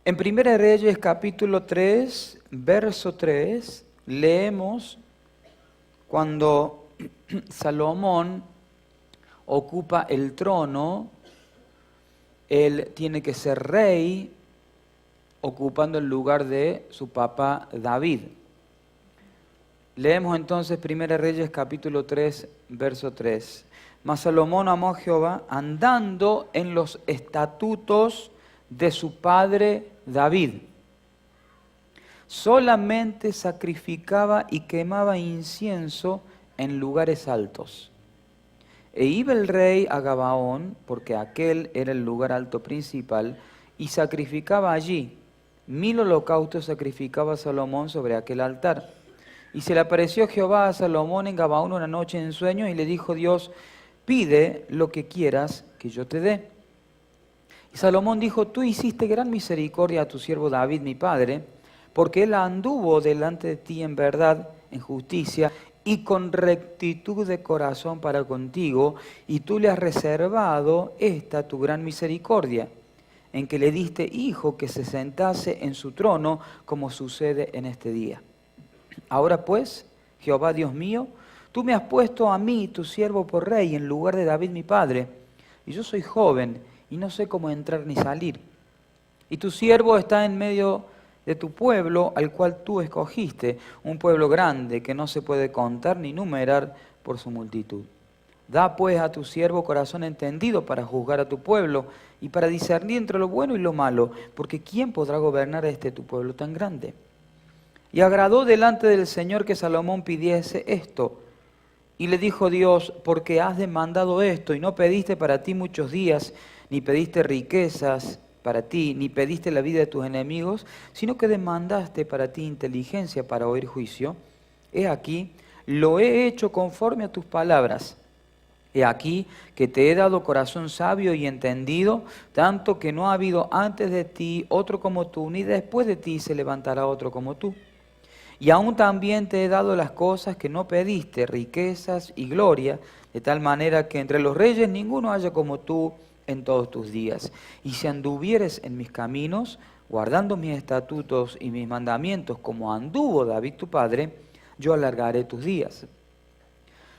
En Primera de Reyes capítulo 3, verso 3, leemos cuando Salomón ocupa el trono, él tiene que ser rey, ocupando el lugar de su papá David. Leemos entonces Primera de Reyes capítulo 3, verso 3. Mas Salomón amó a Jehová andando en los estatutos de su padre David. Solamente sacrificaba y quemaba incienso en lugares altos. E iba el rey a Gabaón, porque aquel era el lugar alto principal, y sacrificaba allí. 1000 holocaustos sacrificaba Salomón sobre aquel altar. Y se le apareció Jehová a Salomón en Gabaón una noche en sueño, y le dijo Dios: pide lo que quieras que yo te dé. Y Salomón dijo: tú hiciste gran misericordia a tu siervo David, mi padre, porque él anduvo delante de ti en verdad, en justicia y con rectitud de corazón para contigo, y tú le has reservado esta tu gran misericordia, en que le diste hijo que se sentase en su trono, como sucede en este día. Ahora pues, Jehová Dios mío, tú me has puesto a mí, tu siervo, por rey, en lugar de David mi padre, y yo soy joven, y no sé cómo entrar ni salir. Y tu siervo está en medio de tu pueblo, al cual tú escogiste, un pueblo grande, que no se puede contar ni numerar por su multitud. Da pues a tu siervo corazón entendido para juzgar a tu pueblo, y para discernir entre lo bueno y lo malo, porque ¿quién podrá gobernar a este tu pueblo tan grande? Y agradó delante del Señor que Salomón pidiese esto. Y le dijo Dios: porque has demandado esto, y no pediste para ti muchos días, ni pediste riquezas para ti, ni pediste la vida de tus enemigos, sino que demandaste para ti inteligencia para oír juicio. He aquí, lo he hecho conforme a tus palabras. He aquí que te he dado corazón sabio y entendido, tanto que no ha habido antes de ti otro como tú, ni después de ti se levantará otro como tú. Y aún también te he dado las cosas que no pediste, riquezas y gloria, de tal manera que entre los reyes ninguno haya como tú en todos tus días. Y si anduvieres en mis caminos, guardando mis estatutos y mis mandamientos, como anduvo David tu padre, yo alargaré tus días.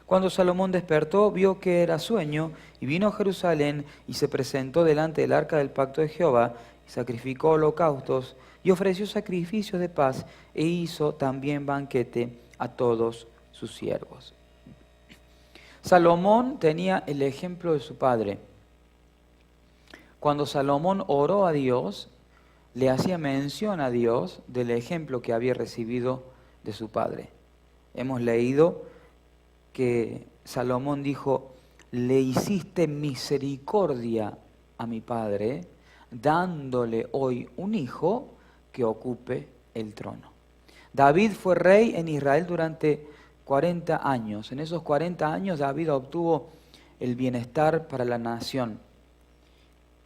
Cuando Salomón despertó, vio que era sueño, y vino a Jerusalén, y se presentó delante del arca del pacto de Jehová, y sacrificó holocaustos, y ofreció sacrificios de paz, e hizo también banquete a todos sus siervos. Salomón tenía el ejemplo de su padre. Cuando Salomón oró a Dios, le hacía mención a Dios del ejemplo que había recibido de su padre. Hemos leído que Salomón dijo: le hiciste misericordia a mi padre, dándole hoy un hijo que ocupe el trono. David fue rey en Israel durante 40 años. En esos 40 años David obtuvo el bienestar para la nación.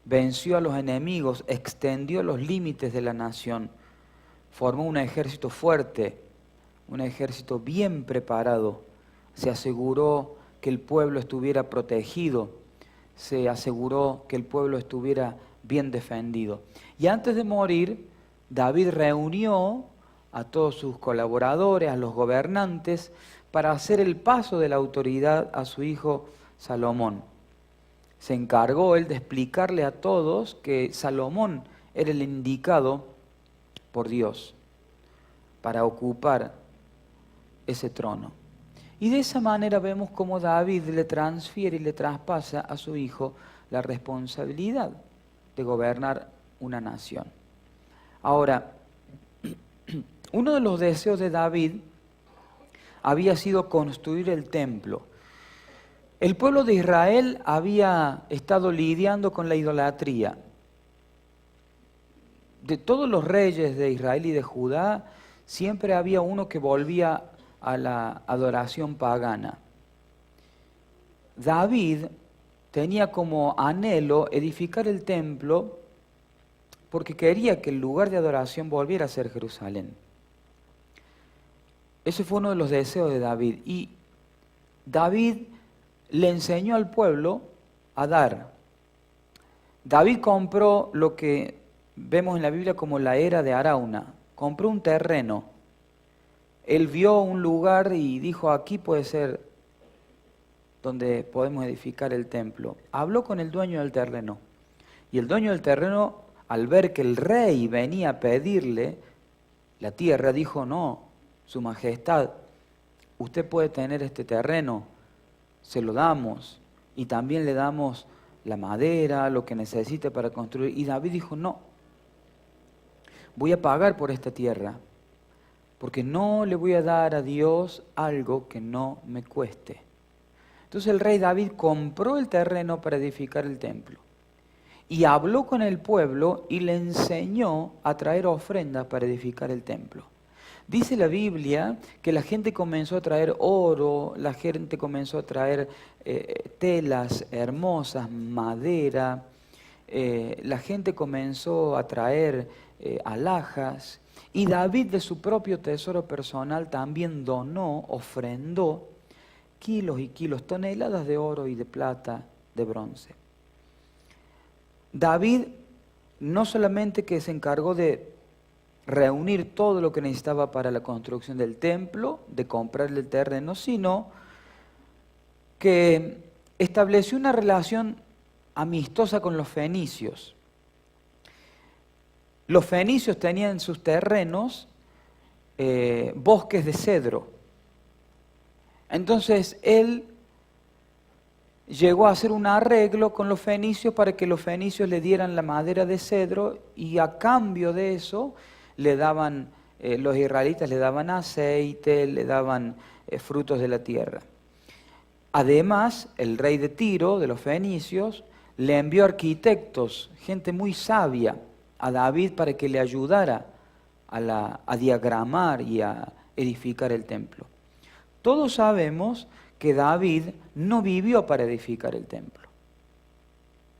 Venció a los enemigos, extendió los límites de la nación, formó un ejército fuerte, un ejército bien preparado. Se aseguró que el pueblo estuviera protegido, se aseguró que el pueblo estuviera bien defendido. Y antes de morir, David reunió a todos sus colaboradores, a los gobernantes, para hacer el paso de la autoridad a su hijo Salomón. Se encargó él de explicarle a todos que Salomón era el indicado por Dios para ocupar ese trono. Y de esa manera vemos cómo David le transfiere y le traspasa a su hijo la responsabilidad de gobernar una nación. Ahora, uno de los deseos de David había sido construir el templo. El pueblo de Israel había estado lidiando con la idolatría. De todos los reyes de Israel y de Judá, siempre había uno que volvía a la adoración pagana. David tenía como anhelo edificar el templo porque quería que el lugar de adoración volviera a ser Jerusalén. Ese fue uno de los deseos de David. Y David le enseñó al pueblo a dar. David compró lo que vemos en la Biblia como la era de Arauna. Compró un terreno. Él vio un lugar y dijo, aquí puede ser donde podemos edificar el templo. Habló con el dueño del terreno. Y el dueño del terreno, al ver que el rey venía a pedirle la tierra, dijo, no, su majestad, usted puede tener este terreno, se lo damos. Y también le damos la madera, lo que necesite para construir. Y David dijo, no, voy a pagar por esta tierra, porque no le voy a dar a Dios algo que no me cueste. Entonces el rey David compró el terreno para edificar el templo. Y habló con el pueblo y le enseñó a traer ofrendas para edificar el templo. Dice la Biblia que la gente comenzó a traer oro, la gente comenzó a traer telas hermosas, madera, la gente comenzó a traer alhajas, y David de su propio tesoro personal también donó, ofrendó kilos y kilos, toneladas de oro y de plata, de bronce. David no solamente que se encargó de reunir todo lo que necesitaba para la construcción del templo, de comprarle el terreno, sino que estableció una relación amistosa con los fenicios. Los fenicios tenían en sus terrenos bosques de cedro. Entonces él llegó a hacer un arreglo con los fenicios para que los fenicios le dieran la madera de cedro, y a cambio de eso le daban, los israelitas le daban aceite, le daban frutos de la tierra. Además, el rey de Tiro, de los fenicios, le envió arquitectos, gente muy sabia, a David para que le ayudara a diagramar y a edificar el templo. Todos sabemos que David no vivió para edificar el templo.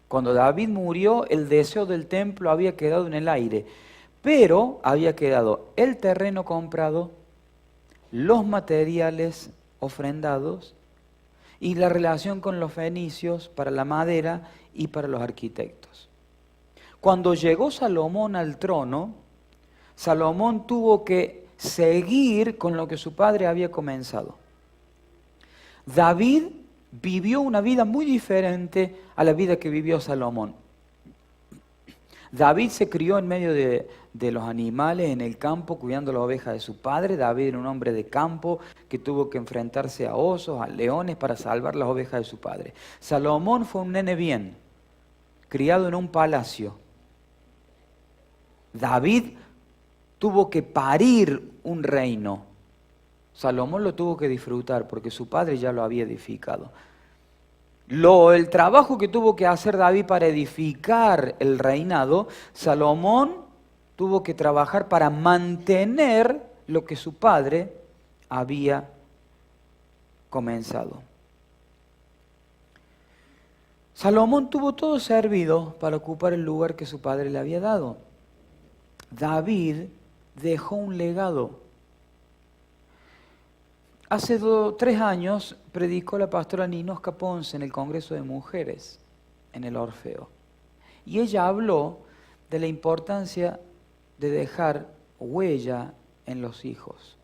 Cuando David murió, el deseo del templo había quedado en el aire, pero había quedado el terreno comprado, los materiales ofrendados y la relación con los fenicios para la madera y para los arquitectos. Cuando llegó Salomón al trono, Salomón tuvo que seguir con lo que su padre había comenzado. David vivió una vida muy diferente a la vida que vivió Salomón. David se crió en medio de los animales, en el campo, cuidando las ovejas de su padre. David era un hombre de campo que tuvo que enfrentarse a osos, a leones para salvar las ovejas de su padre. Salomón fue un nene bien, criado en un palacio. David tuvo que parir un reino. Salomón lo tuvo que disfrutar porque su padre ya lo había edificado. El trabajo que tuvo que hacer David para edificar el reinado, Salomón tuvo que trabajar para mantener lo que su padre había comenzado. Salomón tuvo todo servido para ocupar el lugar que su padre le había dado. David dejó un legado. Hace 3 años predicó la pastora Ninosca Ponce en el Congreso de Mujeres, en el Orfeo. Y ella habló de la importancia de dejar huella en los hijos.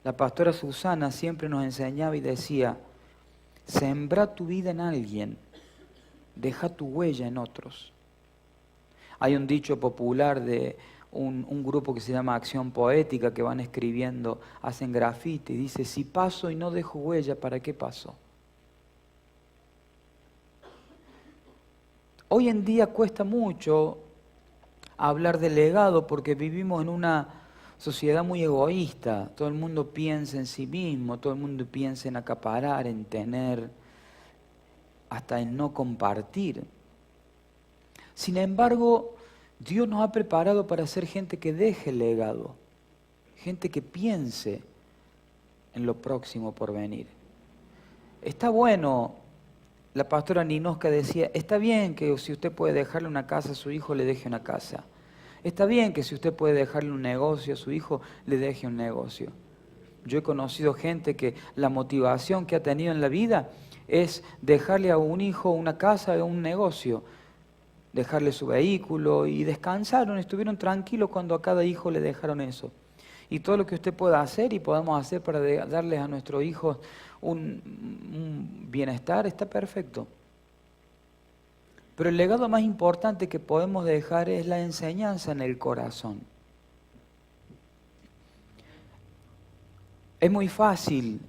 La pastora Susana siempre nos enseñaba y decía, sembra tu vida en alguien, deja tu huella en otros. Hay un dicho popular de un grupo que se llama Acción Poética, que van escribiendo, hacen grafiti, y dice, si paso y no dejo huella, ¿para qué paso? Hoy en día cuesta mucho hablar de legado porque vivimos en una sociedad muy egoísta. Todo el mundo piensa en sí mismo, todo el mundo piensa en acaparar, en tener, hasta en no compartir. Sin embargo, Dios nos ha preparado para ser gente que deje legado, gente que piense en lo próximo por venir. Está bueno, la pastora Ninosca decía, está bien que si usted puede dejarle una casa a su hijo, le deje una casa. Está bien que si usted puede dejarle un negocio a su hijo, le deje un negocio. Yo he conocido gente que la motivación que ha tenido en la vida es dejarle a un hijo una casa o un negocio. dejarle su vehículo y descansaron, estuvieron tranquilos cuando a cada hijo le dejaron eso. Y todo lo que usted pueda hacer y podamos hacer para darles a nuestros hijos un bienestar está perfecto. Pero el legado más importante que podemos dejar es la enseñanza en el corazón. Es muy fácil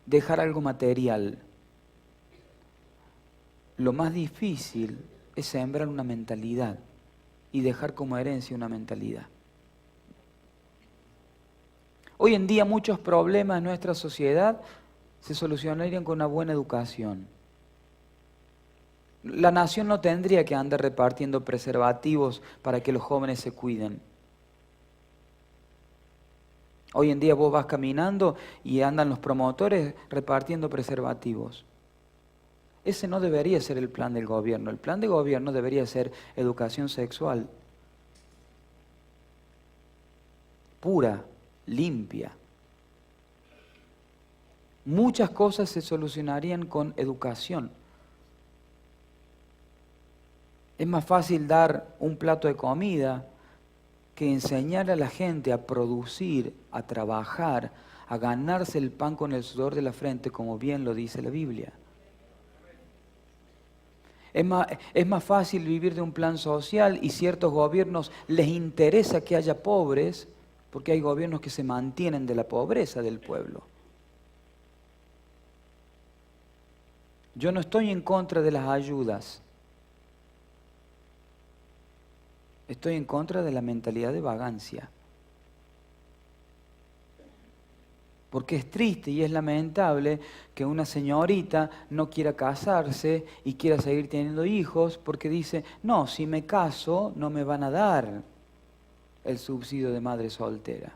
dejar algo material. Lo más difícil es sembrar una mentalidad y dejar como herencia una mentalidad. Hoy en día muchos problemas en nuestra sociedad se solucionarían con una buena educación. La nación no tendría que andar repartiendo preservativos para que los jóvenes se cuiden. Hoy en día vos vas caminando y andan los promotores repartiendo preservativos. Ese no debería ser el plan del gobierno. El plan de gobierno debería ser educación sexual pura, limpia. Muchas cosas se solucionarían con educación. Es más fácil dar un plato de comida que enseñar a la gente a producir, a trabajar, a ganarse el pan con el sudor de la frente, como bien lo dice la Biblia. Es más fácil vivir de un plan social y ciertos gobiernos les interesa que haya pobres, porque hay gobiernos que se mantienen de la pobreza del pueblo. Yo no estoy en contra de las ayudas. Estoy en contra de la mentalidad de vagancia. Porque es triste y es lamentable que una señorita no quiera casarse y quiera seguir teniendo hijos porque dice, no, si me caso no me van a dar el subsidio de madre soltera.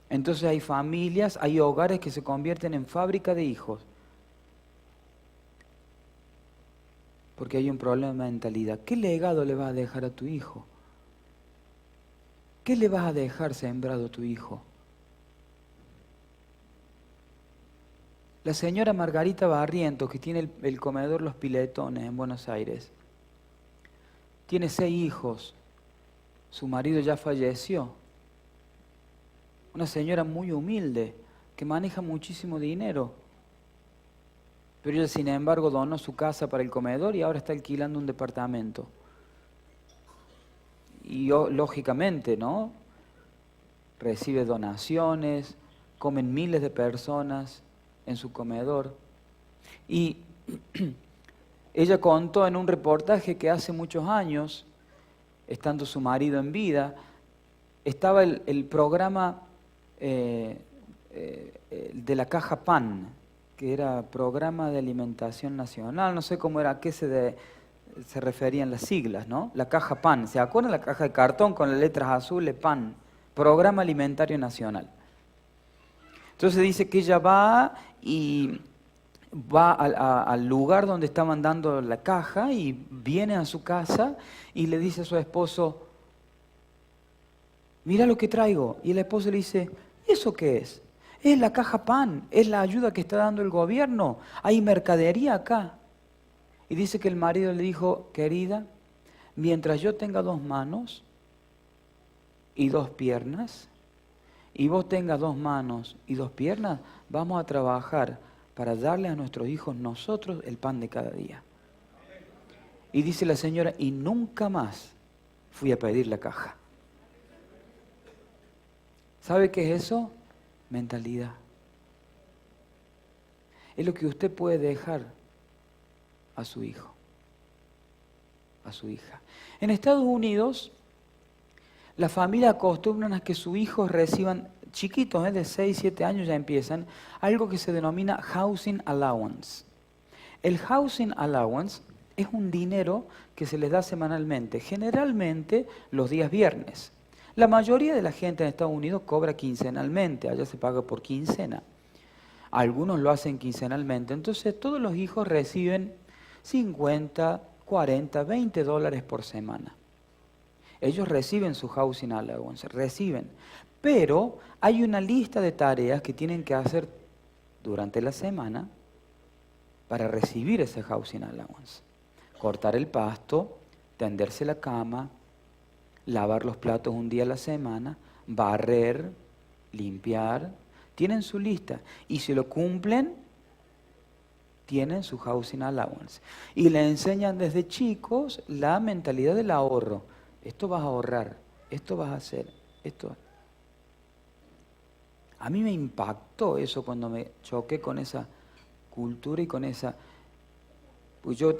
Entonces hay familias, hay hogares que se convierten en fábrica de hijos. Porque hay un problema de mentalidad. ¿Qué legado le vas a dejar a tu hijo? ¿Qué le vas a dejar sembrado a tu hijo? La señora Margarita Barrientos, que tiene el comedor Los Piletones en Buenos Aires, tiene 6 hijos. Su marido ya falleció. Una señora muy humilde, que maneja muchísimo dinero. Pero ella, sin embargo, donó su casa para el comedor y ahora está alquilando un departamento. Y lógicamente, ¿no? Recibe donaciones, comen miles de personas en su comedor. Y ella contó en un reportaje que hace muchos años, estando su marido en vida, estaba el programa de la Caja PAN, que era Programa de Alimentación Nacional, no sé cómo era, a qué se referían las siglas, ¿no? La Caja PAN, ¿se acuerdan? La caja de cartón con las letras azules, PAN, Programa Alimentario Nacional. Entonces dice que ella va al lugar donde estaban dando la caja y viene a su casa y le dice a su esposo, mira lo que traigo. Y el esposo le dice, ¿eso qué es? Es la caja PAN, es la ayuda que está dando el gobierno, hay mercadería acá. Y dice que el marido le dijo, querida, mientras yo tenga 2 manos y 2 piernas, y vos tengas 2 manos y 2 piernas, vamos a trabajar para darle a nuestros hijos nosotros el pan de cada día. Y dice la señora, y nunca más fui a pedir la caja. ¿Sabe qué es eso? Mentalidad. Es lo que usted puede dejar a su hijo, a su hija. En Estados Unidos, las familias acostumbran a que sus hijos reciban, chiquitos, de 6, 7 años ya empiezan, algo que se denomina Housing Allowance. El Housing Allowance es un dinero que se les da semanalmente, generalmente los días viernes. La mayoría de la gente en Estados Unidos cobra quincenalmente, allá se paga por quincena. Algunos lo hacen quincenalmente, entonces todos los hijos reciben 50, 40, 20 dólares por semana. Ellos reciben su housing allowance, reciben. Pero hay una lista de tareas que tienen que hacer durante la semana para recibir ese housing allowance. Cortar el pasto, tenderse la cama, lavar los platos un día a la semana, barrer, limpiar. Tienen su lista y si lo cumplen, tienen su housing allowance. Y le enseñan desde chicos la mentalidad del ahorro. Esto vas a ahorrar, esto vas a hacer, esto. A mí me impactó eso cuando me choqué con esa cultura y con esa... Pues yo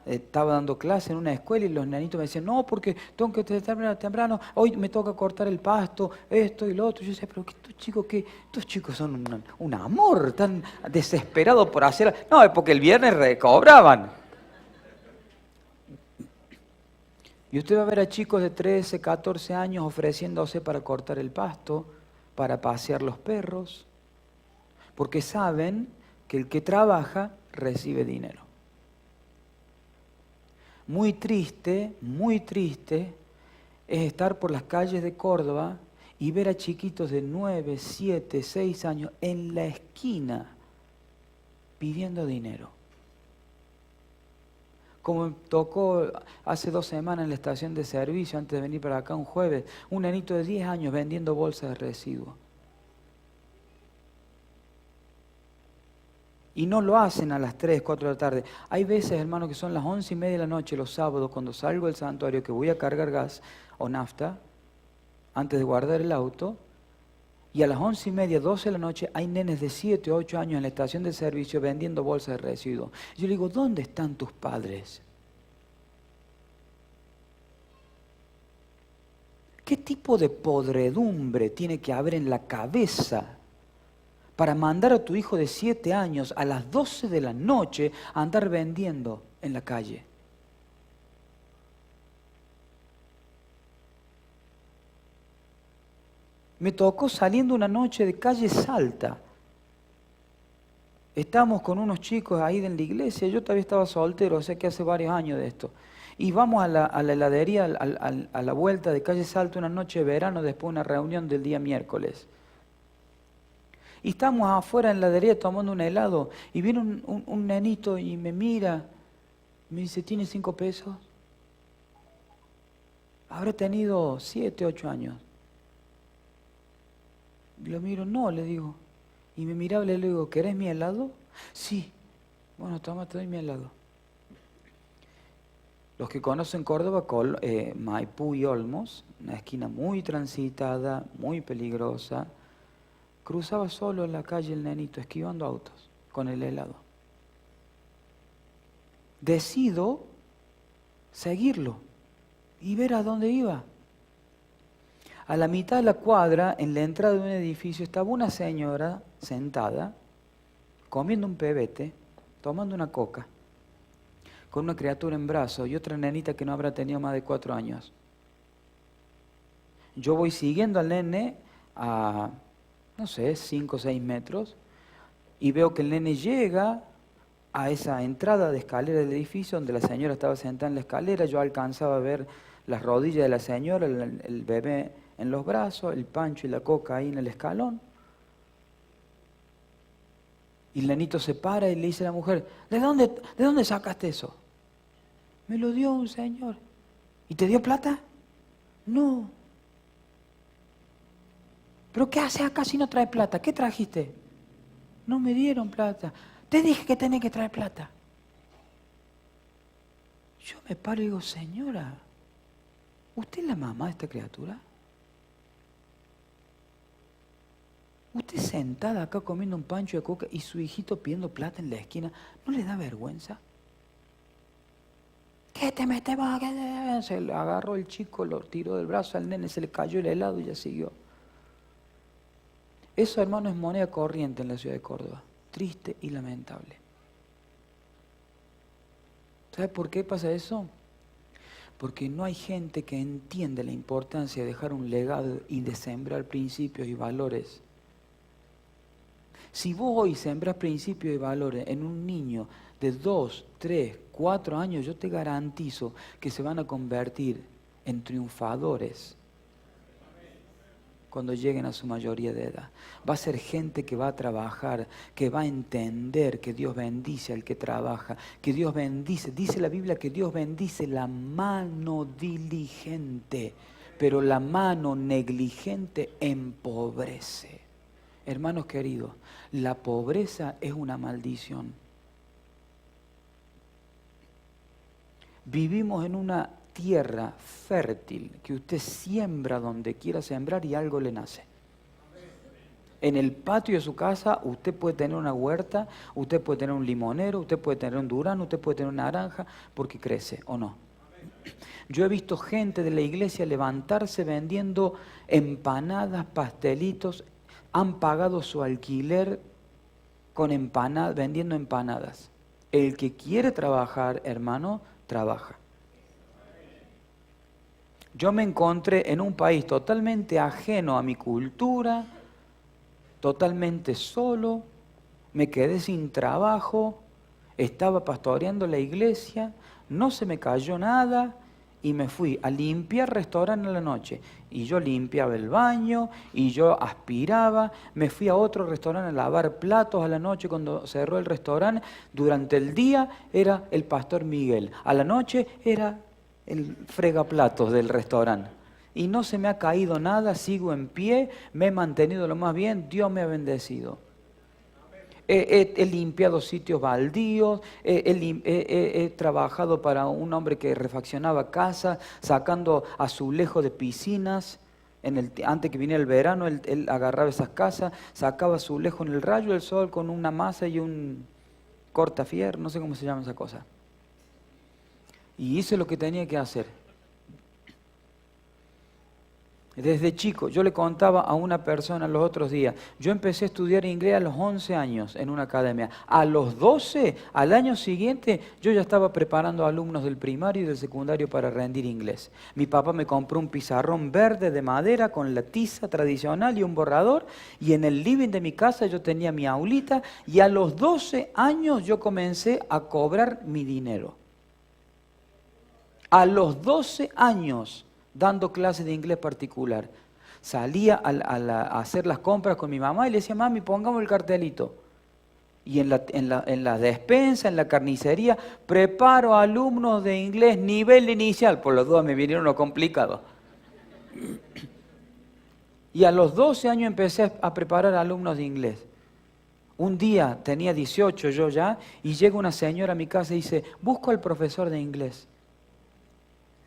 estaba dando clase en una escuela y los nenitos me decían, no, porque tengo que estar temprano, hoy me toca cortar el pasto, esto y lo otro. Yo decía, pero estos chicos son un amor, tan desesperados por hacer... No, es porque el viernes recobraban. Y usted va a ver a chicos de 13, 14 años ofreciéndose para cortar el pasto, para pasear los perros, porque saben que el que trabaja recibe dinero. Muy triste es estar por las calles de Córdoba y ver a chiquitos de 9, 7, 6 años en la esquina pidiendo dinero. Como me tocó hace 2 semanas en la estación de servicio, antes de venir para acá un jueves, un nenito de 10 años vendiendo bolsas de residuos. Y no lo hacen a las 3, 4 de la tarde. Hay veces, hermano, que son las 11:30 de la noche, los sábados, cuando salgo del santuario, que voy a cargar gas o nafta, antes de guardar el auto, y a las 11:30, 12 de la noche, hay nenes de 7, 8 años en la estación de servicio vendiendo bolsas de residuos. Yo le digo, ¿dónde están tus padres? ¿Qué tipo de podredumbre tiene que haber en la cabeza para mandar a tu hijo de 7 años a las 12 de la noche a andar vendiendo en la calle? Me tocó saliendo una noche de calle Salta. Estábamos con unos chicos ahí en la iglesia, yo todavía estaba soltero, o sea que hace varios años de esto. Y vamos a la heladería, a la vuelta de calle Salta una noche de verano después de una reunión del día miércoles. Y estamos afuera en la heladería tomando un helado y viene un nenito y me mira, me dice, ¿tiene 5 pesos? Habrá tenido 7, 8 años. Y lo miro, no, le digo. Y me miraba y le digo, ¿querés mi helado? Sí. Bueno, toma, te doy mi helado. Los que conocen Córdoba, Maipú y Olmos, una esquina muy transitada, muy peligrosa, cruzaba solo en la calle el nenito, esquivando autos, con el helado. Decido seguirlo y ver a dónde iba. A la mitad de la cuadra, en la entrada de un edificio, estaba una señora sentada, comiendo un pebete, tomando una coca, con una criatura en brazos y otra nenita que no habrá tenido más de 4 años. Yo voy siguiendo al nene a, no sé, 5 o 6 metros, y veo que el nene llega a esa entrada de escalera del edificio donde la señora estaba sentada en la escalera. Yo alcanzaba a ver las rodillas de la señora, el bebé en los brazos, el pancho y la coca ahí en el escalón. Y el nenito se para y le dice a la mujer, ¿de dónde sacaste eso? Me lo dio un señor. ¿Y te dio plata? No. ¿Pero qué haces acá si no traes plata? ¿Qué trajiste? No me dieron plata. Te dije que tenés que traer plata. Yo me paro y digo, señora, ¿usted es la mamá de esta criatura? ¿Usted sentada acá comiendo un pancho de coca y su hijito pidiendo plata en la esquina, no le da vergüenza? ¿Qué te metes vos? Se le agarró el chico, lo tiró del brazo al nene, se le cayó el helado y ya siguió. Eso, hermano, es moneda corriente en la ciudad de Córdoba. Triste y lamentable. ¿Sabe por qué pasa eso? Porque no hay gente que entiende la importancia de dejar un legado y de sembrar principios y valores. Si vos hoy sembras principios y valores en un niño de 2, 3, 4 años, yo te garantizo que se van a convertir en triunfadores cuando lleguen a su mayoría de edad. Va a ser gente que va a trabajar, que va a entender que Dios bendice al que trabaja, que Dios bendice, dice la Biblia que Dios bendice la mano diligente, pero la mano negligente empobrece. Hermanos queridos, la pobreza es una maldición. Vivimos en una tierra fértil que usted siembra donde quiera sembrar y algo le nace. En el patio de su casa usted puede tener una huerta, usted puede tener un limonero, usted puede tener un durazno, usted puede tener una naranja, porque crece, ¿o no? Yo he visto gente de la iglesia levantarse vendiendo empanadas, pastelitos, han pagado su alquiler con empanadas, vendiendo empanadas. El que quiere trabajar, hermano, trabaja. Yo me encontré en un país totalmente ajeno a mi cultura, totalmente solo, me quedé sin trabajo, estaba pastoreando la iglesia, no se me cayó nada y me fui a limpiar restaurante en la noche. Y yo limpiaba el baño y yo aspiraba, me fui a otro restaurante a lavar platos a la noche cuando cerró el restaurante. Durante el día era el pastor Miguel, a la noche era el fregaplatos del restaurante. Y no se me ha caído nada, sigo en pie, me he mantenido lo más bien, Dios me ha bendecido. He limpiado sitios baldíos, he trabajado para un hombre que refaccionaba casas, sacando azulejos de piscinas. Antes que viniera el verano, él agarraba esas casas, sacaba azulejo en el rayo del sol con una masa y un cortafierro, no sé cómo se llama esa cosa. Y hice lo que tenía que hacer. Desde chico, yo le contaba a una persona los otros días, yo empecé a estudiar inglés a los 11 años en una academia. A los 12, al año siguiente, yo ya estaba preparando alumnos del primario y del secundario para rendir inglés. Mi papá me compró un pizarrón verde de madera con la tiza tradicional y un borrador, y en el living de mi casa yo tenía mi aulita, y a los 12 años yo comencé a cobrar mi dinero. A los 12 años, dando clases de inglés particular. Salía a hacer las compras con mi mamá y le decía, mami, pongamos el cartelito. Y en la despensa, en la carnicería, preparo alumnos de inglés nivel inicial. Por los dos me vinieron los complicados. Y a los 12 años empecé a preparar alumnos de inglés. Un día, tenía 18 yo ya, y llega una señora a mi casa y dice, busco al profesor de inglés.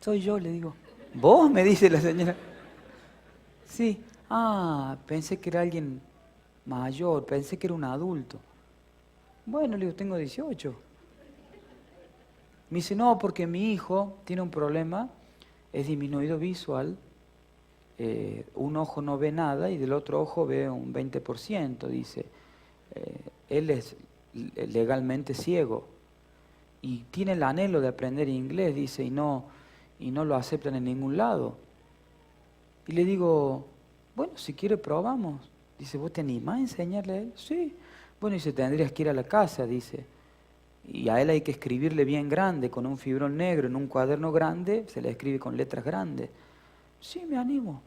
Soy yo, le digo. ¿Vos? Me dice la señora. Sí. Pensé que era alguien mayor, pensé que era un adulto. Bueno, le digo, tengo 18. Me dice, no, porque mi hijo tiene un problema, es disminuido visual, un ojo no ve nada y del otro ojo ve un 20%, dice. Él es legalmente ciego y tiene el anhelo de aprender inglés, dice, y no lo aceptan en ningún lado. Y le digo, bueno, si quiere probamos. Dice, ¿vos te animás a enseñarle a él? Sí. Bueno, dice, tendrías que ir a la casa, dice. Y a él hay que escribirle bien grande, con un fibrón negro, en un cuaderno grande, se le escribe con letras grandes. Sí, me animo.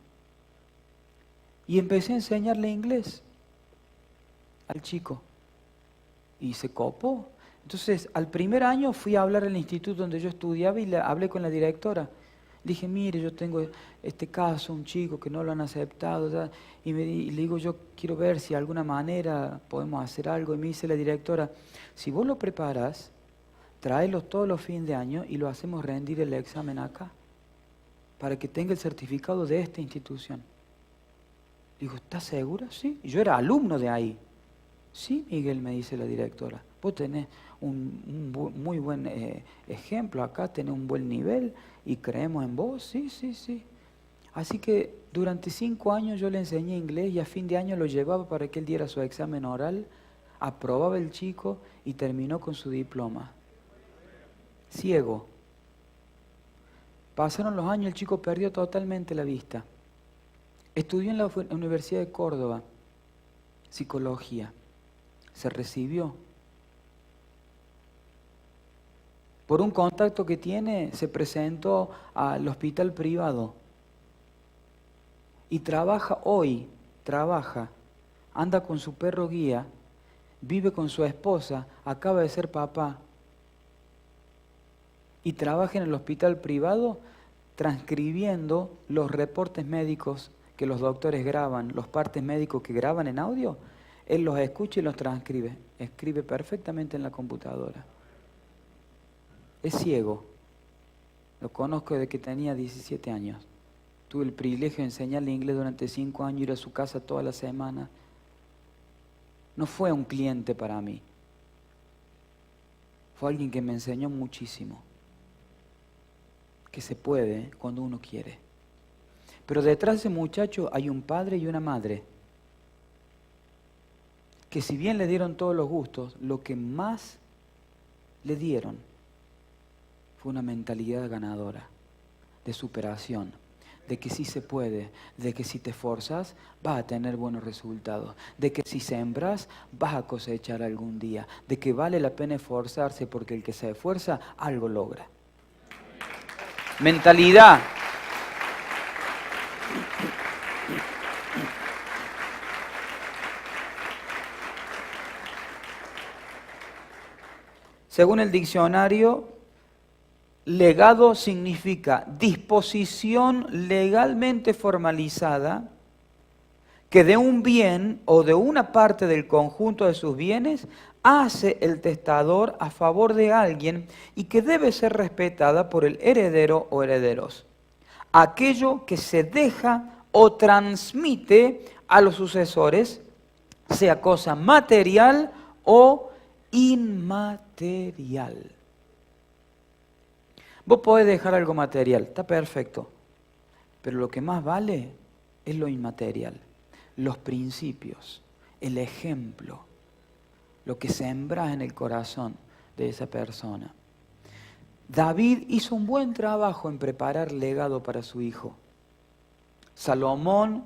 Y empecé a enseñarle inglés al chico. Y se copó. Entonces, al primer año fui a hablar al instituto donde yo estudiaba y le hablé con la directora. Dije, mire, yo tengo este caso, un chico que no lo han aceptado, ¿ya? Y le digo, yo quiero ver si de alguna manera podemos hacer algo. Y me dice la directora, si vos lo preparas, tráelo todos los fines de año y lo hacemos rendir el examen acá, para que tenga el certificado de esta institución. Digo, ¿estás segura? Sí. Y yo era alumno de ahí. Sí, Miguel, me dice la directora, vos tenés un muy buen ejemplo acá, tenés un buen nivel y creemos en vos, sí. Así que durante 5 años yo le enseñé inglés y a fin de año lo llevaba para que él diera su examen oral, aprobaba el chico y terminó con su diploma. Ciego. Pasaron los años, el chico perdió totalmente la vista. Estudió en la Universidad de Córdoba, psicología. Se recibió. Por un contacto que tiene, se presentó al hospital privado y trabaja hoy, trabaja, anda con su perro guía, vive con su esposa, acaba de ser papá y trabaja en el hospital privado transcribiendo los reportes médicos que los doctores graban, los partes médicos que graban en audio, él los escucha y los transcribe, escribe perfectamente en la computadora. Es ciego, lo conozco desde que tenía 17 años. Tuve el privilegio de enseñarle inglés durante 5 años, ir a su casa toda la semana. No fue un cliente para mí, fue alguien que me enseñó muchísimo. Que se puede cuando uno quiere. Pero detrás de ese muchacho hay un padre y una madre que si bien le dieron todos los gustos, lo que más le dieron fue una mentalidad ganadora, de superación, de que sí se puede, de que si te esforzas vas a tener buenos resultados, de que si sembras vas a cosechar algún día, de que vale la pena esforzarse porque el que se esfuerza algo logra. Mentalidad. Según el diccionario, legado significa disposición legalmente formalizada que de un bien o de una parte del conjunto de sus bienes hace el testador a favor de alguien y que debe ser respetada por el heredero o herederos. Aquello que se deja o transmite a los sucesores, sea cosa material o inmaterial. Vos podés dejar algo material, está perfecto, pero lo que más vale es lo inmaterial, los principios, el ejemplo, lo que sembras en el corazón de esa persona. David hizo un buen trabajo en preparar legado para su hijo. Salomón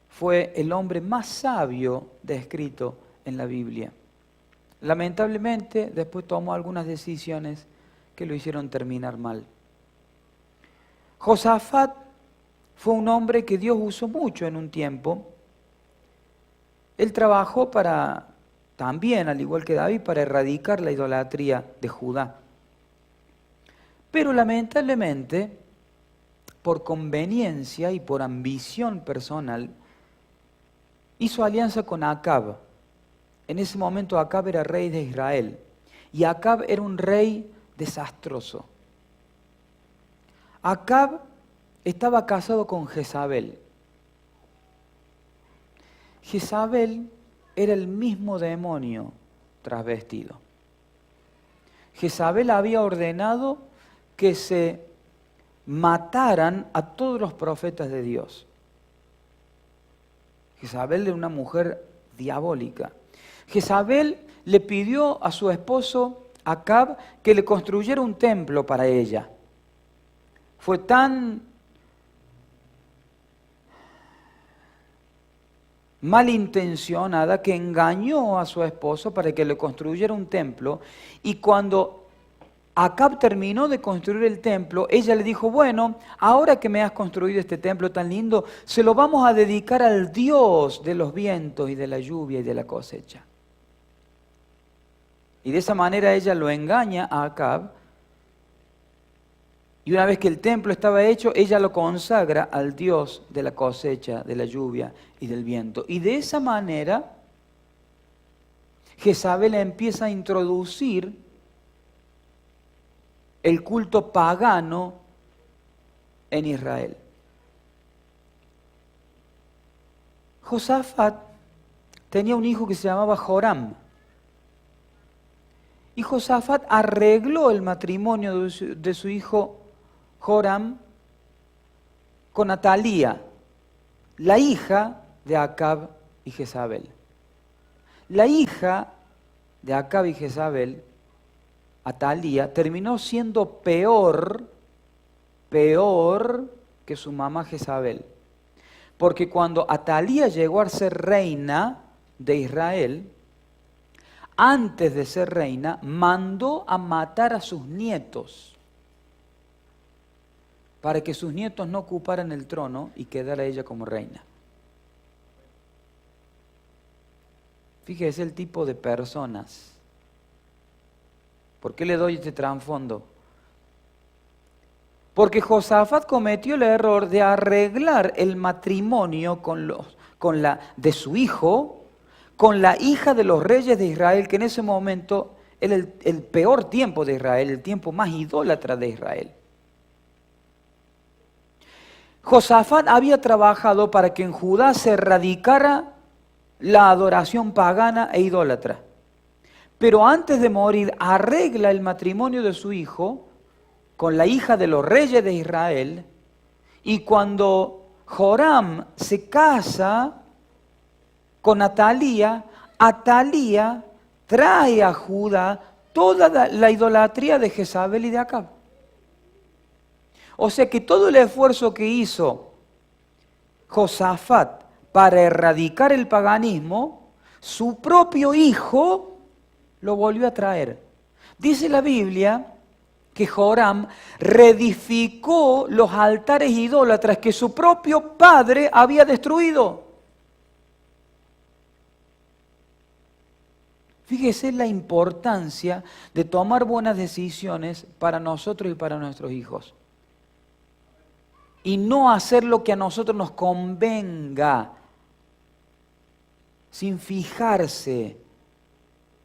fue el hombre más sabio descrito en la Biblia. Lamentablemente, después tomó algunas decisiones que lo hicieron terminar mal. Josafat fue un hombre que Dios usó mucho en un tiempo. Él trabajó también, al igual que David, para erradicar la idolatría de Judá. Pero lamentablemente, por conveniencia y por ambición personal, hizo alianza con Acab. En ese momento Acab era rey de Israel. Y Acab era un rey desastroso. Acab estaba casado con Jezabel. Jezabel era el mismo demonio trasvestido. Jezabel había ordenado que se mataran a todos los profetas de Dios. Jezabel era una mujer diabólica. Jezabel le pidió a su esposo Acab que le construyera un templo para ella. Fue tan malintencionada que engañó a su esposo para que le construyera un templo, y cuando Acab terminó de construir el templo, ella le dijo, bueno, ahora que me has construido este templo tan lindo, se lo vamos a dedicar al Dios de los vientos y de la lluvia y de la cosecha. Y de esa manera ella lo engaña a Acab, y una vez que el templo estaba hecho, ella lo consagra al Dios de la cosecha, de la lluvia y del viento. Y de esa manera, Jezabel empieza a introducir el culto pagano en Israel. Josafat tenía un hijo que se llamaba Joram. Y Josafat arregló el matrimonio de su hijo Joram con Atalía, la hija de Acab y Jezabel. La hija de Acab y Jezabel, Atalía, terminó siendo peor que su mamá Jezabel. Porque cuando Atalía llegó a ser reina de Israel, antes de ser reina, mandó a matar a sus nietos para que sus nietos no ocuparan el trono y quedara ella como reina. Fíjese el tipo de personas. ¿Por qué le doy este trasfondo? Porque Josafat cometió el error de arreglar el matrimonio de su hijo con la hija de los reyes de Israel, que en ese momento era el peor tiempo de Israel, el tiempo más idólatra de Israel. Josafat había trabajado para que en Judá se erradicara la adoración pagana e idólatra. Pero antes de morir arregla el matrimonio de su hijo con la hija de los reyes de Israel, y cuando Joram se casa con Atalía, Atalía trae a Judá toda la idolatría de Jezabel y de Acab. O sea que todo el esfuerzo que hizo Josafat para erradicar el paganismo, su propio hijo lo volvió a traer. Dice la Biblia que Joram reedificó los altares idólatras que su propio padre había destruido. Fíjese la importancia de tomar buenas decisiones para nosotros y para nuestros hijos. Y no hacer lo que a nosotros nos convenga, sin fijarse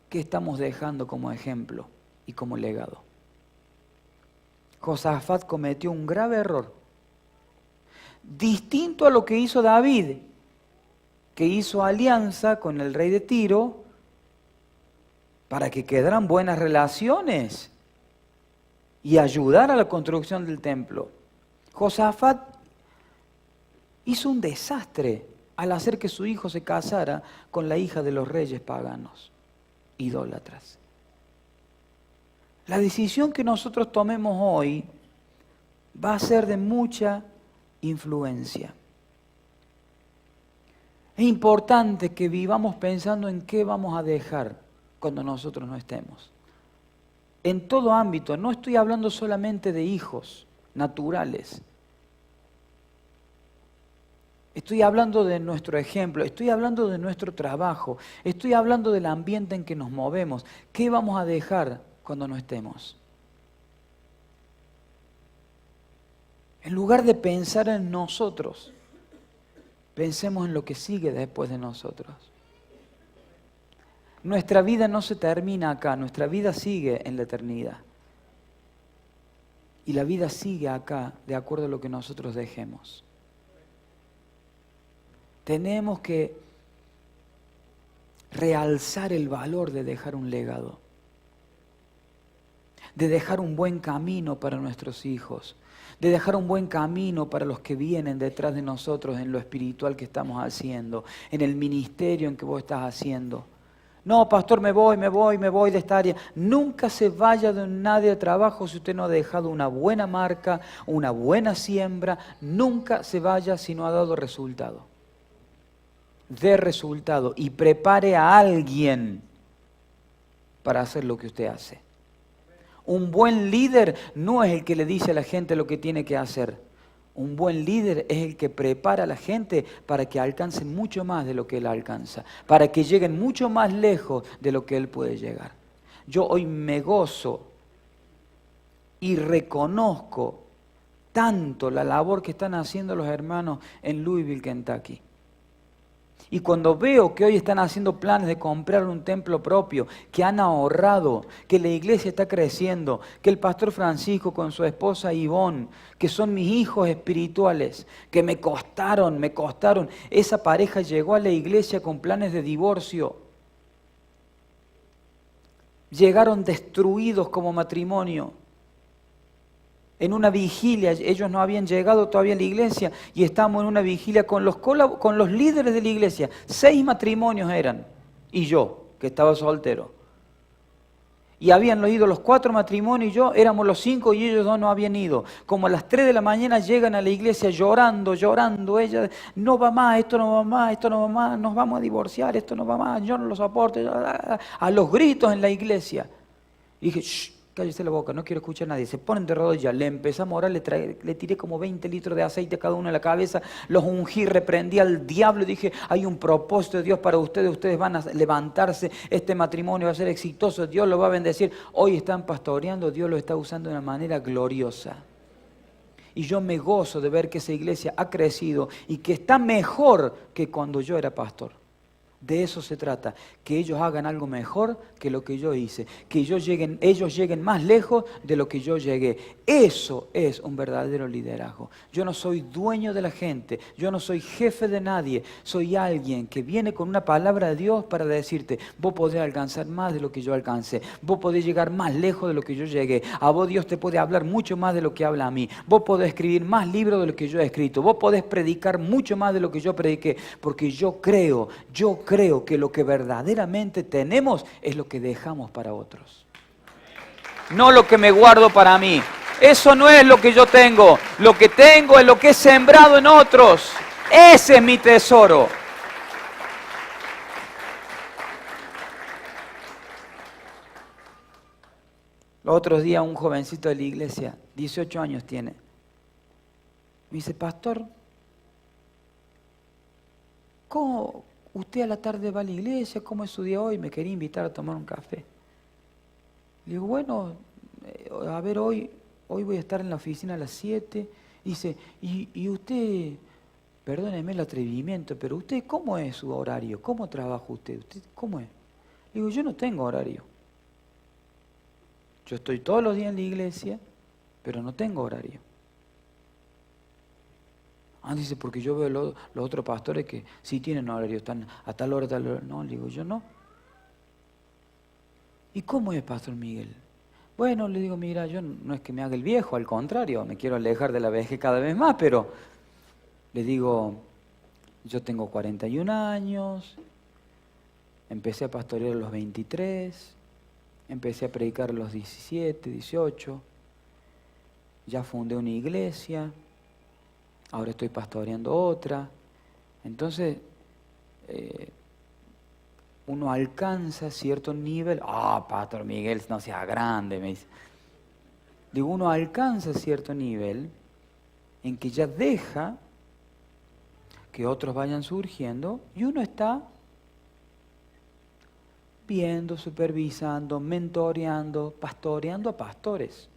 qué estamos dejando como ejemplo y como legado. Josafat cometió un grave error, distinto a lo que hizo David, que hizo alianza con el rey de Tiro para que quedaran buenas relaciones y ayudar a la construcción del templo. Josafat hizo un desastre al hacer que su hijo se casara con la hija de los reyes paganos, idólatras. La decisión que nosotros tomemos hoy va a ser de mucha influencia. Es importante que vivamos pensando en qué vamos a dejar cuando nosotros no estemos. En todo ámbito, no estoy hablando solamente de hijos naturales. Estoy hablando de nuestro ejemplo, estoy hablando de nuestro trabajo, estoy hablando del ambiente en que nos movemos. ¿Qué vamos a dejar cuando no estemos? En lugar de pensar en nosotros, pensemos en lo que sigue después de nosotros. Nuestra vida no se termina acá, nuestra vida sigue en la eternidad. Y la vida sigue acá de acuerdo a lo que nosotros dejemos. Tenemos que realzar el valor de dejar un legado, de dejar un buen camino para nuestros hijos, de dejar un buen camino para los que vienen detrás de nosotros en lo espiritual que estamos haciendo, en el ministerio en que vos estás haciendo. No, pastor, me voy de esta área. Nunca se vaya de un área de trabajo si usted no ha dejado una buena marca, una buena siembra. Nunca se vaya si no ha dado resultado. Dé resultado y prepare a alguien para hacer lo que usted hace. Un buen líder no es el que le dice a la gente lo que tiene que hacer. Un buen líder es el que prepara a la gente para que alcancen mucho más de lo que él alcanza, para que lleguen mucho más lejos de lo que él puede llegar. Yo hoy me gozo y reconozco tanto la labor que están haciendo los hermanos en Louisville, Kentucky. Y cuando veo que hoy están haciendo planes de comprar un templo propio, que han ahorrado, que la iglesia está creciendo, que el pastor Francisco con su esposa Ivonne, que son mis hijos espirituales, que me costaron, esa pareja llegó a la iglesia con planes de divorcio. Llegaron destruidos como matrimonio. En una vigilia, ellos no habían llegado todavía a la iglesia y estábamos en una vigilia con los líderes de la iglesia. 6 matrimonios eran, y yo, que estaba soltero. Y habían ido los 4 matrimonios y yo, éramos los 5 y ellos 2 no habían ido. Como a las 3 de la mañana llegan a la iglesia llorando, ella, no va más, esto no va más, nos vamos a divorciar, esto no va más, yo no lo soporto, a los gritos en la iglesia. Y dije, shh. cállese la boca, no quiero escuchar a nadie. Se ponen de rodillas, le empezamos a orar, le tiré como 20 litros de aceite a cada uno en la cabeza, los ungí, reprendí al diablo y dije, hay un propósito de Dios para ustedes van a levantarse, este matrimonio va a ser exitoso, Dios lo va a bendecir. Hoy están pastoreando, Dios lo está usando de una manera gloriosa. Y yo me gozo de ver que esa iglesia ha crecido y que está mejor que cuando yo era pastor. De eso se trata, que ellos hagan algo mejor que lo que yo hice, que ellos lleguen más lejos de lo que yo llegué. Eso es un verdadero liderazgo. Yo no soy dueño de la gente, yo no soy jefe de nadie, soy alguien que viene con una palabra de Dios para decirte, vos podés alcanzar más de lo que yo alcancé, vos podés llegar más lejos de lo que yo llegué, a vos Dios te puede hablar mucho más de lo que habla a mí, vos podés escribir más libros de lo que yo he escrito, vos podés predicar mucho más de lo que yo prediqué, porque yo creo que lo que verdaderamente tenemos es lo que dejamos para otros. No lo que me guardo para mí. Eso no es lo que yo tengo. Lo que tengo es lo que he sembrado en otros. Ese es mi tesoro. Los otros días un jovencito de la iglesia, 18 años tiene, me dice, pastor, ¿cómo usted a la tarde va a la iglesia? ¿Cómo es su día hoy? Me quería invitar a tomar un café. Le digo, bueno, a ver, hoy voy a estar en la oficina a las 7. Dice, y usted, perdóneme el atrevimiento, pero usted, ¿cómo es su horario? ¿Cómo trabaja usted? ¿Usted cómo es? Le digo, yo no tengo horario. Yo estoy todos los días en la iglesia, pero no tengo horario. Dice, porque yo veo los otros pastores que sí tienen horario, están a tal hora, tal hora. No, le digo, yo no. ¿Y cómo es, Pastor Miguel? Bueno, le digo, mira, yo no es que me haga el viejo, al contrario, me quiero alejar de la vejez cada vez más, pero le digo, yo tengo 41 años, empecé a pastorear a los 23, empecé a predicar a los 17, 18, ya fundé una iglesia, ahora estoy pastoreando otra. Entonces, uno alcanza cierto nivel. Pastor Miguel, no sea grande, me dice. Digo, uno alcanza cierto nivel en que ya deja que otros vayan surgiendo y uno está viendo, supervisando, mentoreando, pastoreando a pastores.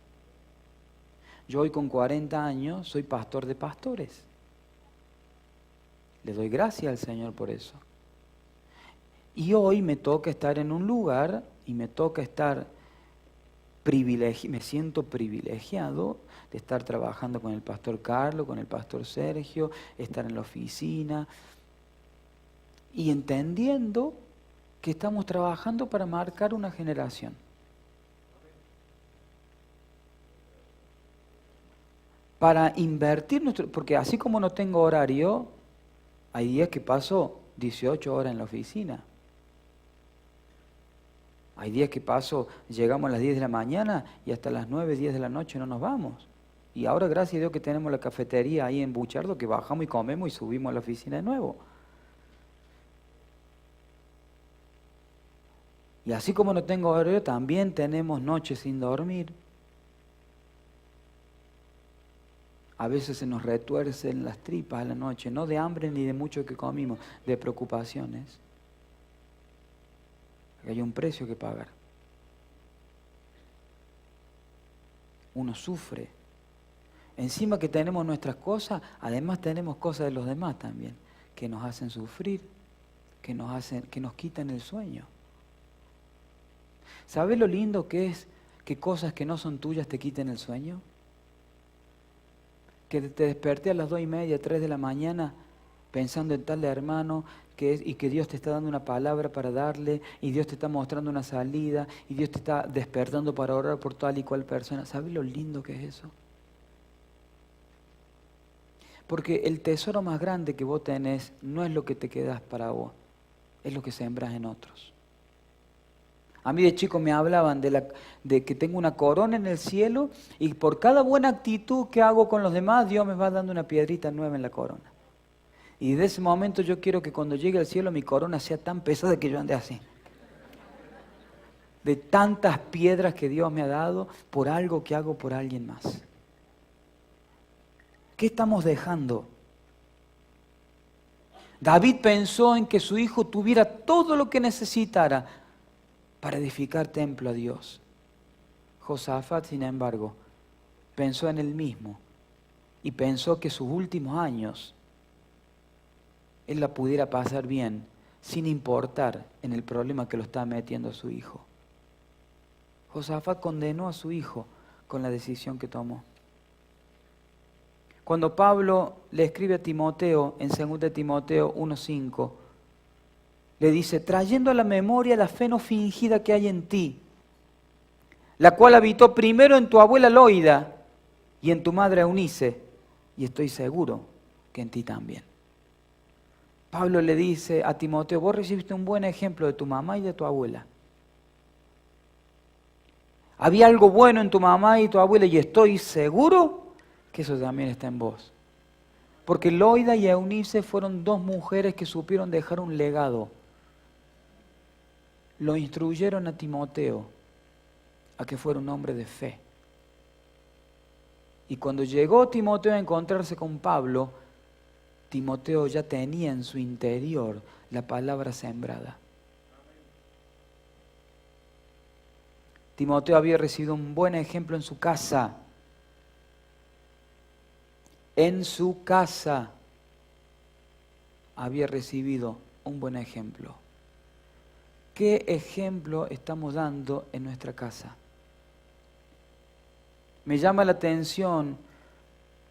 Yo hoy con 40 años soy pastor de pastores. Le doy gracias al Señor por eso. Y hoy me toca estar en un lugar y me toca estar me siento privilegiado de estar trabajando con el pastor Carlos, con el pastor Sergio, estar en la oficina y entendiendo que estamos trabajando para marcar una generación. Para invertir porque así como no tengo horario, hay días que paso 18 horas en la oficina. Hay días que llegamos a las 10 de la mañana y hasta las 9, 10 de la noche no nos vamos. Y ahora, gracias a Dios que tenemos la cafetería ahí en Buchardo, que bajamos y comemos y subimos a la oficina de nuevo. Y así como no tengo horario, también tenemos noches sin dormir. A veces se nos retuercen las tripas a la noche, no de hambre ni de mucho que comimos, de preocupaciones. Hay un precio que pagar. Uno sufre. Encima que tenemos nuestras cosas, además tenemos cosas de los demás también, que nos hacen sufrir, que nos quitan el sueño. ¿Sabes lo lindo que es que cosas que no son tuyas te quiten el sueño? Que te desperté a las 2:30, 3 de la mañana pensando en tal hermano y que Dios te está dando una palabra para darle, y Dios te está mostrando una salida, y Dios te está despertando para orar por tal y cual persona. ¿Sabes lo lindo que es eso? Porque el tesoro más grande que vos tenés no es lo que te quedas para vos, es lo que sembras en otros. A mí de chico me hablaban de que tengo una corona en el cielo y por cada buena actitud que hago con los demás, Dios me va dando una piedrita nueva en la corona. Y de ese momento yo quiero que cuando llegue al cielo mi corona sea tan pesada que yo ande así. de tantas piedras que Dios me ha dado por algo que hago por alguien más? ¿Qué estamos dejando? David pensó en que su hijo tuviera todo lo que necesitara para edificar templo a Dios. Josafat, sin embargo, pensó en él mismo y pensó que sus últimos años él la pudiera pasar bien sin importar en el problema que lo estaba metiendo a su hijo. Josafat condenó a su hijo con la decisión que tomó. Cuando Pablo le escribe a Timoteo en 2 Timoteo 1:5, le dice, trayendo a la memoria la fe no fingida que hay en ti, la cual habitó primero en tu abuela Loida y en tu madre Eunice, y estoy seguro que en ti también. Pablo le dice a Timoteo, vos recibiste un buen ejemplo de tu mamá y de tu abuela. Había algo bueno en tu mamá y tu abuela y estoy seguro que eso también está en vos. Porque Loida y Eunice fueron dos mujeres que supieron dejar un legado. Lo instruyeron a Timoteo a que fuera un hombre de fe. Y cuando llegó Timoteo a encontrarse con Pablo, Timoteo ya tenía en su interior la palabra sembrada. Timoteo había recibido un buen ejemplo en su casa. En su casa había recibido un buen ejemplo. ¿Qué ejemplo estamos dando en nuestra casa? Me llama la atención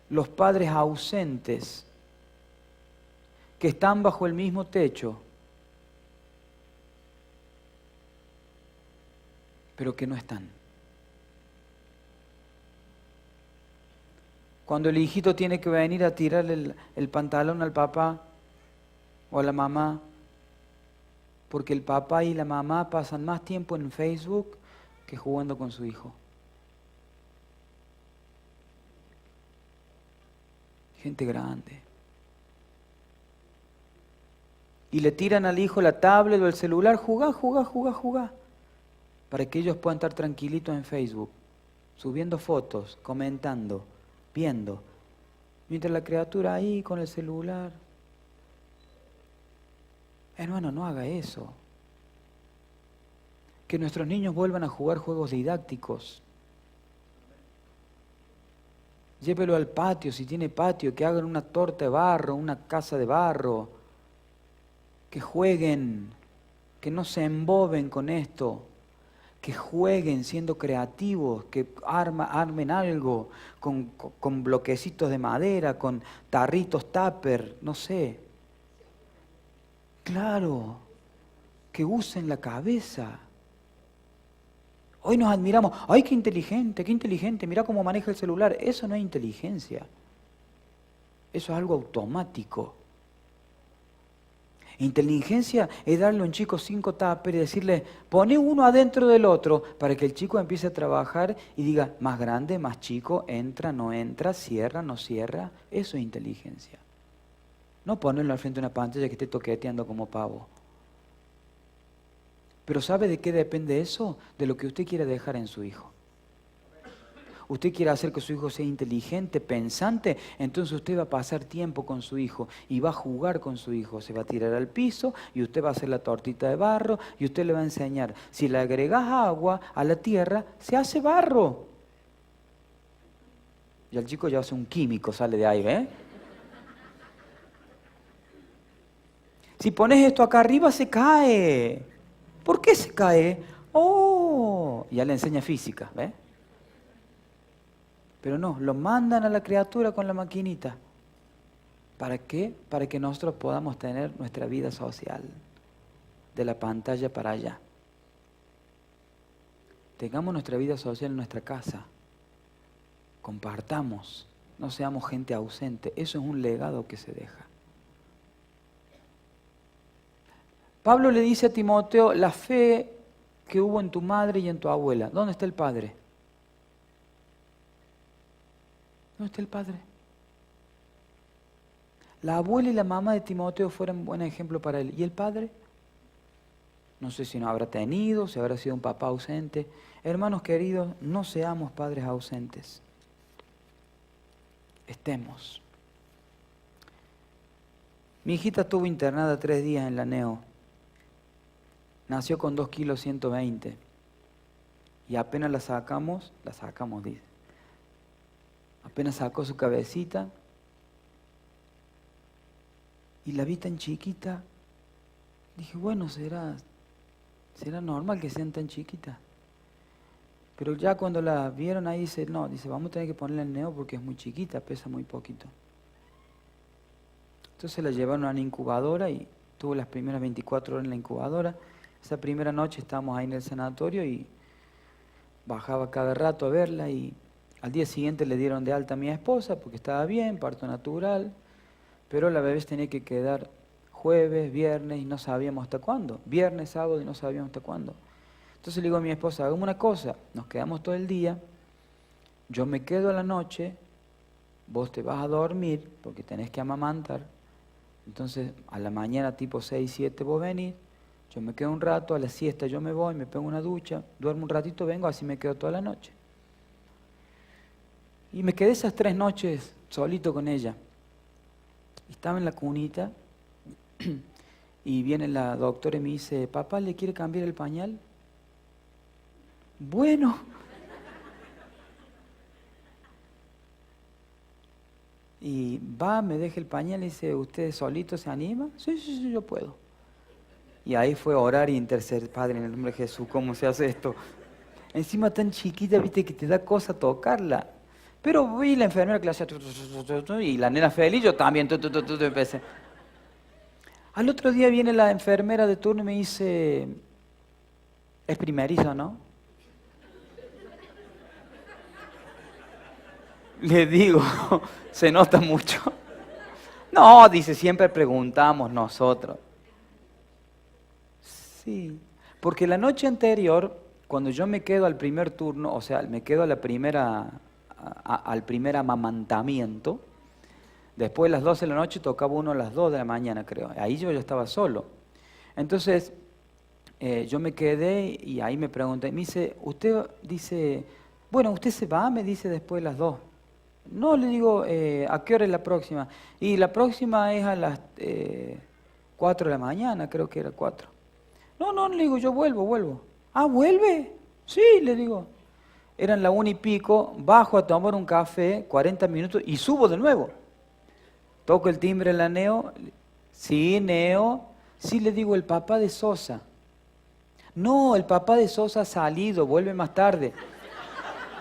los padres ausentes que están bajo el mismo techo, pero que no están. Cuando el hijito tiene que venir a tirarle el pantalón al papá o a la mamá, porque el papá y la mamá pasan más tiempo en Facebook que jugando con su hijo. Gente grande. Y le tiran al hijo la tablet o el celular, jugá, para que ellos puedan estar tranquilitos en Facebook, subiendo fotos, comentando, viendo. Mientras la criatura ahí con el celular. Hermano, no haga eso. Que nuestros niños vuelvan a jugar juegos didácticos. Llévelo al patio, si tiene patio, que hagan una torta de barro, una casa de barro. Que jueguen, que no se emboben con esto. Que jueguen siendo creativos, que armen algo con bloquecitos de madera, con tarritos tupper, no sé. Claro, que usen la cabeza. Hoy nos admiramos, ¡ay, qué inteligente! Mirá cómo maneja el celular. Eso no es inteligencia. Eso es algo automático. Inteligencia es darle a un chico 5 tuppers y decirle, pone uno adentro del otro para que el chico empiece a trabajar y diga, más grande, más chico, entra, no entra, cierra, no cierra. Eso es inteligencia. No ponerlo al frente de una pantalla que esté toqueteando como pavo. Pero ¿sabe de qué depende eso? De lo que usted quiera dejar en su hijo. Usted quiere hacer que su hijo sea inteligente, pensante, entonces usted va a pasar tiempo con su hijo y va a jugar con su hijo. Se va a tirar al piso y usted va a hacer la tortita de barro y usted le va a enseñar. Si le agregas agua a la tierra, se hace barro. Y el chico ya hace un químico, sale de ahí, ¿eh? Si pones esto acá arriba, se cae. ¿Por qué se cae? ¡Oh! Ya le enseña física, ¿ves? Pero no, lo mandan a la criatura con la maquinita. ¿Para qué? Para que nosotros podamos tener nuestra vida social. De la pantalla para allá. Tengamos nuestra vida social en nuestra casa. Compartamos. No seamos gente ausente. Eso es un legado que se deja. Pablo le dice a Timoteo, la fe que hubo en tu madre y en tu abuela. ¿Dónde está el padre? ¿Dónde está el padre? La abuela y la mamá de Timoteo fueron un buen ejemplo para él. ¿Y el padre? No sé si no habrá tenido, si habrá sido un papá ausente. Hermanos queridos, no seamos padres ausentes. Estemos. Mi hijita estuvo internada 3 días en la neo. Nació con 2 kilos 120. Y apenas la sacamos, dice. Apenas sacó su cabecita. Y la vi tan chiquita. Dije, bueno, será normal que sean tan chiquitas. Pero ya cuando la vieron ahí, dice, no, dice, vamos a tener que ponerla en neo porque es muy chiquita, pesa muy poquito. Entonces la llevaron a una incubadora y tuvo las primeras 24 horas en la incubadora. Esa primera noche estábamos ahí en el sanatorio y bajaba cada rato a verla y al día siguiente le dieron de alta a mi esposa porque estaba bien, parto natural, pero la bebé tenía que quedar jueves, viernes y no sabíamos hasta cuándo. Viernes, sábado y no sabíamos hasta cuándo. Entonces le digo a mi esposa, hagamos una cosa, nos quedamos todo el día, yo me quedo a la noche, vos te vas a dormir porque tenés que amamantar, entonces a la mañana tipo 6, 7 vos venís, yo me quedo un rato, a la siesta yo me voy, me pego una ducha, duermo un ratito, vengo, así me quedo toda la noche. Y me quedé esas 3 noches solito con ella. Estaba en la cunita y viene la doctora y me dice, papá, ¿le quiere cambiar el pañal? Bueno. Y va, me deja el pañal y dice, ¿usted solito se anima? Sí, yo puedo. Y ahí fue orar y interceder, Padre, en el nombre de Jesús, ¿cómo se hace esto? Encima tan chiquita, viste, que te da cosa tocarla. Pero vi la enfermera que le hacía y la nena feliz, yo también, empecé. Al otro día viene la enfermera de turno y me dice, es primerizo, ¿no? Le digo, se nota mucho. No, dice, siempre preguntamos nosotros. Sí, porque la noche anterior, cuando yo me quedo al primer turno, o sea, me quedo a la primera, al primer amamantamiento, después de las 12 de la noche tocaba uno a las 2 de la mañana, creo. Ahí yo ya estaba solo. Entonces, yo me quedé y ahí me pregunté, me dice, usted dice, bueno, usted se va, me dice después de las 2. No, le digo, ¿a qué hora es la próxima? Y la próxima es a las 4 de la mañana, creo que era 4. No, le digo, yo vuelvo. Ah, ¿vuelve? Sí, le digo. Eran la 1 y pico, bajo a tomar un café, 40 minutos y subo de nuevo. Toco el timbre en la Neo. Sí, Neo. Sí, le digo, el papá de Sosa. No, el papá de Sosa ha salido, vuelve más tarde.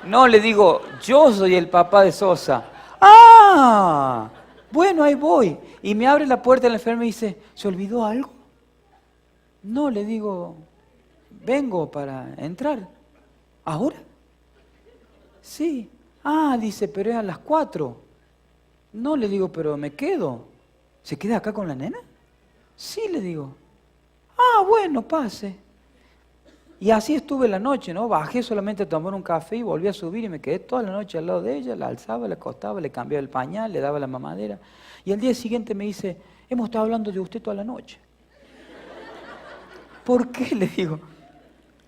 No, le digo, yo soy el papá de Sosa. ¡Ah! Bueno, ahí voy. Y me abre la puerta de la enfermera y dice, ¿se olvidó algo? No, le digo, vengo para entrar. ¿Ahora? Sí. Ah, dice, pero es a las 4. No, le digo, pero me quedo. ¿Se queda acá con la nena? Sí, le digo. Ah, bueno, pase. Y así estuve la noche, ¿no? Bajé solamente a tomar un café y volví a subir y me quedé toda la noche al lado de ella, la alzaba, la acostaba, le cambiaba el pañal, le daba la mamadera. Y al día siguiente me dice, hemos estado hablando de usted toda la noche. ¿Por qué? Le digo.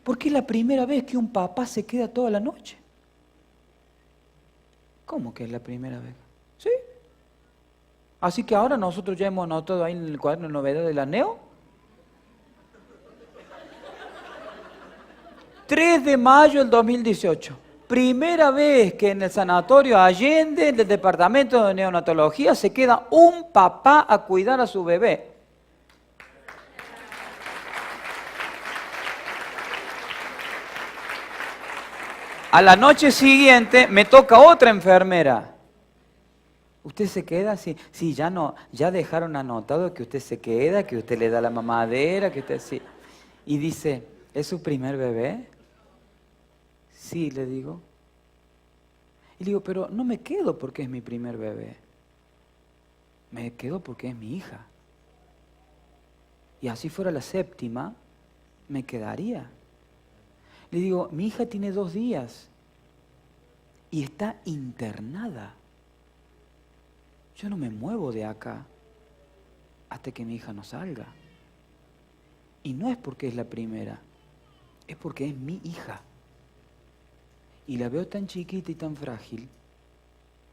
Porque es la primera vez que un papá se queda toda la noche. ¿Cómo que es la primera vez? Sí. Así que ahora nosotros ya hemos anotado ahí en el cuaderno de novedad de la NEO. 3 de mayo del 2018. Primera vez que en el sanatorio Allende, del departamento de neonatología, se queda un papá a cuidar a su bebé. A la noche siguiente me toca otra enfermera. ¿Usted se queda? Sí, sí, ya no, ya dejaron anotado que usted se queda, que usted le da la mamadera, que usted sí. Y dice, ¿es su primer bebé? Sí, le digo. Y le digo, pero no me quedo porque es mi primer bebé. Me quedo porque es mi hija. Y así fuera la séptima, me quedaría. Le digo, mi hija tiene 2 días y está internada. Yo no me muevo de acá hasta que mi hija no salga. Y no es porque es la primera, es porque es mi hija. Y la veo tan chiquita y tan frágil.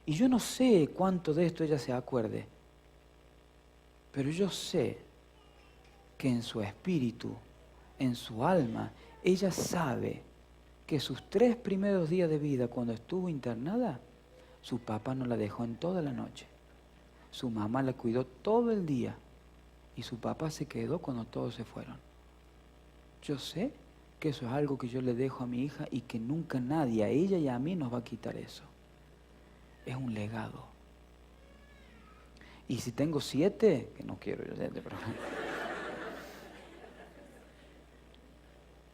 Y yo no sé cuánto de esto ella se acuerde. Pero yo sé que en su espíritu, en su alma, ella sabe que sus 3 primeros días de vida, cuando estuvo internada, su papá no la dejó en toda la noche. Su mamá la cuidó todo el día. Y su papá se quedó cuando todos se fueron. Yo sé que eso es algo que yo le dejo a mi hija y que nunca nadie, a ella y a mí, nos va a quitar eso. Es un legado. Y si tengo 7, que no quiero yo 7, pero...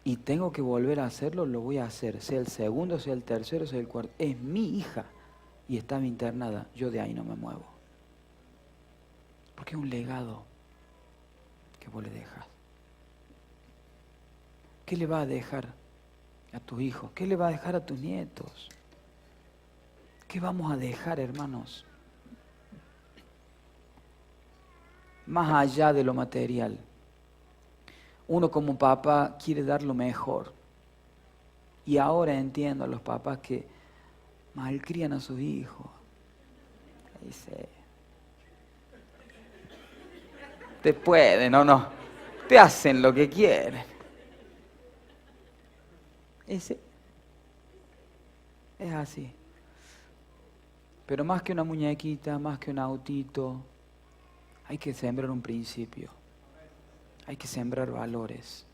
y tengo que volver a hacerlo, lo voy a hacer. Sea el segundo, sea el tercero, sea el cuarto. Es mi hija y estaba internada. Yo de ahí no me muevo. Porque es un legado que vos le dejas. ¿Qué le va a dejar a tus hijos? ¿Qué le va a dejar a tus nietos? ¿Qué vamos a dejar, hermanos? Más allá de lo material. Uno como papá quiere dar lo mejor. Y ahora entiendo a los papás que malcrían a sus hijos. Dice, te pueden o no, te hacen lo que quieren. Es así. Pero más que una muñequita, más que un autito, hay que sembrar un principio. Hay que sembrar valores.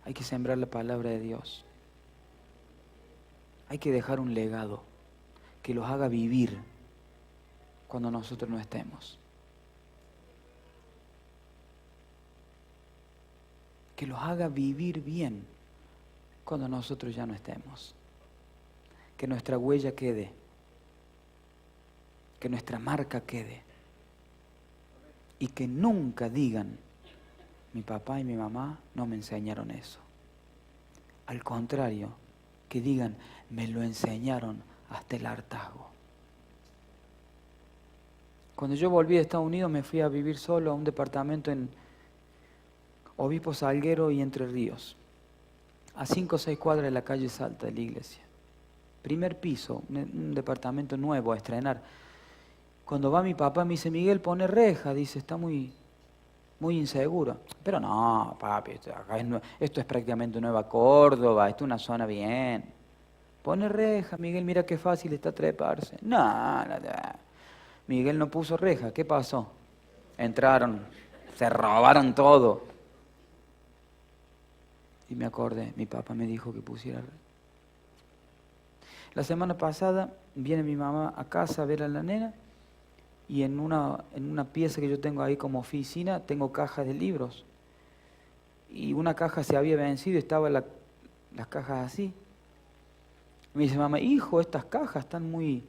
Hay que sembrar la palabra de Dios. Hay que dejar un legado que los haga vivir cuando nosotros no estemos. Que los haga vivir bien cuando nosotros ya no estemos. Que nuestra huella quede. Que nuestra marca quede. Y que nunca digan, mi papá y mi mamá no me enseñaron eso. Al contrario, que digan, me lo enseñaron hasta el hartazgo. Cuando yo volví de Estados Unidos me fui a vivir solo a un departamento en Obispo Salguero y Entre Ríos, a 5 o 6 cuadras de la calle Salta de la iglesia. Primer piso, un departamento nuevo a estrenar. Cuando va mi papá me dice, Miguel, pone reja, dice, está muy inseguro. Pero no, papi, esto es prácticamente Nueva Córdoba, esto es una zona bien. Pone reja, Miguel, mira qué fácil está treparse. No. Miguel no puso reja, ¿qué pasó? Entraron, se robaron todo. Y me acordé, mi papá me dijo que pusiera reja. La semana pasada viene mi mamá a casa a ver a la nena. Y en una pieza que yo tengo ahí como oficina, tengo cajas de libros. Y una caja se había vencido y estaban las cajas así. Me dice, mamá, hijo, estas cajas están muy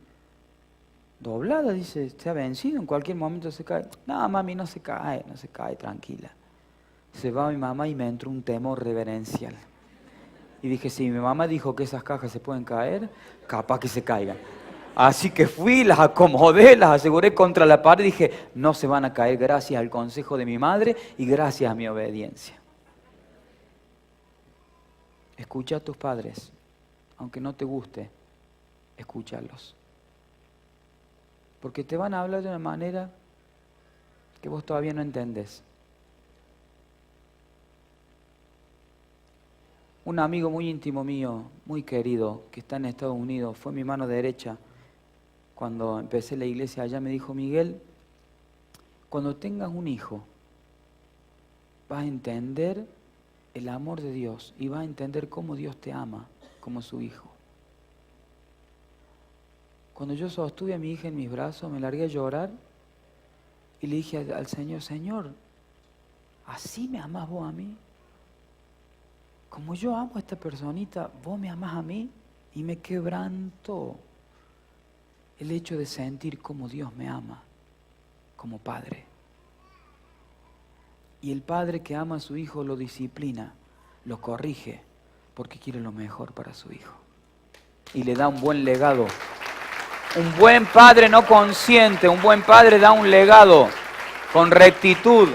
dobladas. Dice, se ha vencido, en cualquier momento se cae. No, mami, no se cae, tranquila. Se va mi mamá y me entró un temor reverencial. Y dije, si mi mamá dijo que esas cajas se pueden caer, capaz que se caigan. Así que fui, las acomodé, las aseguré contra la pared y dije, no se van a caer gracias al consejo de mi madre y gracias a mi obediencia. Escucha a tus padres, aunque no te guste, escúchalos. Porque te van a hablar de una manera que vos todavía no entendés. Un amigo muy íntimo mío, muy querido, que está en Estados Unidos, fue mi mano derecha. Cuando empecé la iglesia allá me dijo, Miguel, cuando tengas un hijo, vas a entender el amor de Dios y vas a entender cómo Dios te ama como su hijo. Cuando yo sostuve a mi hija en mis brazos, me largué a llorar y le dije al Señor, Señor, ¿así me amás vos a mí? Como yo amo a esta personita, vos me amás a mí, y me quebrantó el hecho de sentir cómo Dios me ama como padre. Y el padre que ama a su hijo lo disciplina, lo corrige, porque quiere lo mejor para su hijo. Y le da un buen legado. Un buen padre no consiente, un buen padre da un legado con rectitud,